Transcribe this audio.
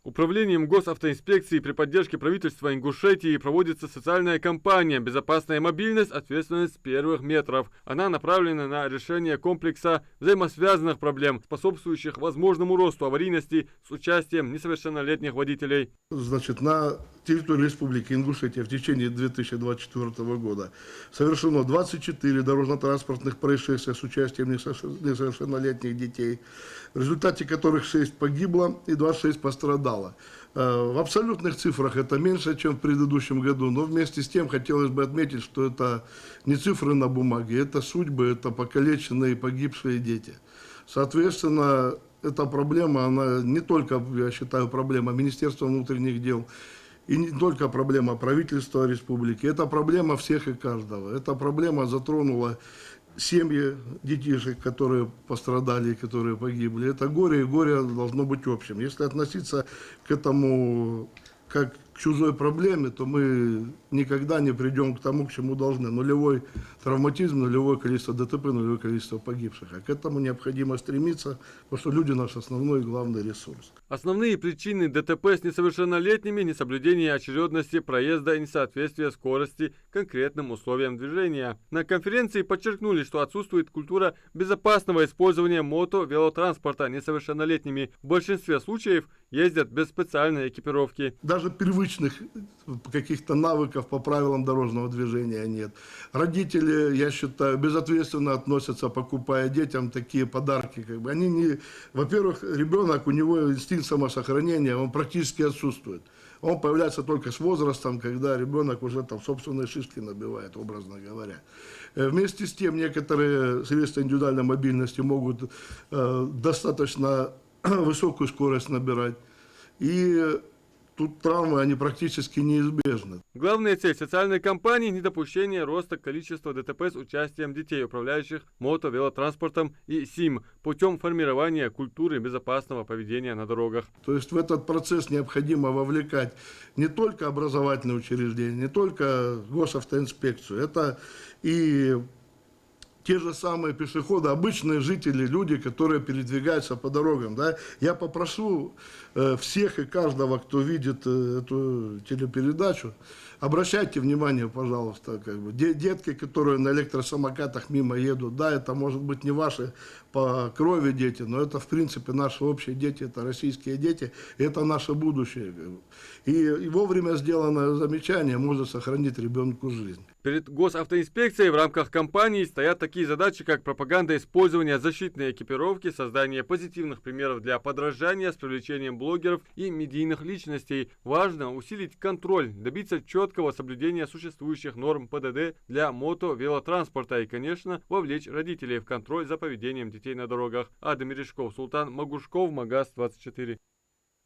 Управлением госавтоинспекции при поддержке правительства Ингушетии проводится социальная кампания «Безопасная мобильность. Ответственность с первых метров». Она направлена на решение комплекса взаимосвязанных проблем, способствующих возможному росту аварийности с участием несовершеннолетних водителей. Значит, на территории Республики Ингушетия в течение 2024 года совершено 24 дорожно-транспортных происшествия с участием несовершеннолетних детей, в результате которых 6 погибло и 26 пострадало. В абсолютных цифрах это меньше, чем в предыдущем году, но вместе с тем хотелось бы отметить, что это не цифры на бумаге, это судьбы, это покалеченные и погибшие дети. Соответственно, эта проблема, она не только, я считаю, проблема Министерства внутренних дел, и не только проблема правительства республики, это проблема всех и каждого. Эта проблема затронула семьи детишек, которые пострадали, которые погибли. Это горе, и горе должно быть общим. Если относиться к этому как к чужой проблеме, то мы никогда не придем к тому, к чему должны. Нулевой травматизм, нулевое количество ДТП, нулевое количество погибших. А к этому необходимо стремиться, потому что люди наш основной и главный ресурс. Основные причины ДТП с несовершеннолетними – несоблюдение очередности проезда и несоответствие скорости конкретным условиям движения. На конференции подчеркнули, что отсутствует культура безопасного использования мото-велотранспорта несовершеннолетними. В большинстве случаев ездят без специальной экипировки. Даже привычных каких-то навыков по правилам дорожного движения нет. Родители, я считаю, безответственно относятся, покупая детям такие подарки. Они не... Во-первых, ребенок, у него инстинкт самосохранения, он практически отсутствует. Он появляется только с возрастом, когда ребенок уже там собственные шишки набивает, образно говоря. Вместе с тем, некоторые средства индивидуальной мобильности могут достаточно высокую скорость набирать. И тут травмы, они практически неизбежны. Главная цель социальной кампании – недопущение роста количества ДТП с участием детей, управляющих мото-велотранспортом и СИМ, путем формирования культуры безопасного поведения на дорогах. То есть в этот процесс необходимо вовлекать не только образовательные учреждения, не только госавтоинспекцию, это и те же самые пешеходы, обычные жители, люди, которые передвигаются по дорогам. Да? Я попрошу всех и каждого, кто видит эту телепередачу, обращайте внимание, пожалуйста, детки, которые на электросамокатах мимо едут, да, это может быть не ваши по крови дети, но это в принципе наши общие дети, это российские дети, и это наше будущее. И вовремя сделанное замечание может сохранить ребенку жизнь. Перед госавтоинспекцией в рамках кампании стоят такие задачи, как пропаганда использования защитной экипировки, создание позитивных примеров для подражания с привлечением блогеров и медийных личностей. Важно усилить контроль, добиться четкого соблюдения существующих норм ПДД для мото-велотранспорта и, конечно, вовлечь родителей в контроль за поведением детей на дорогах. Адам Мережков, Султан Магушков, МАГАЗ 24.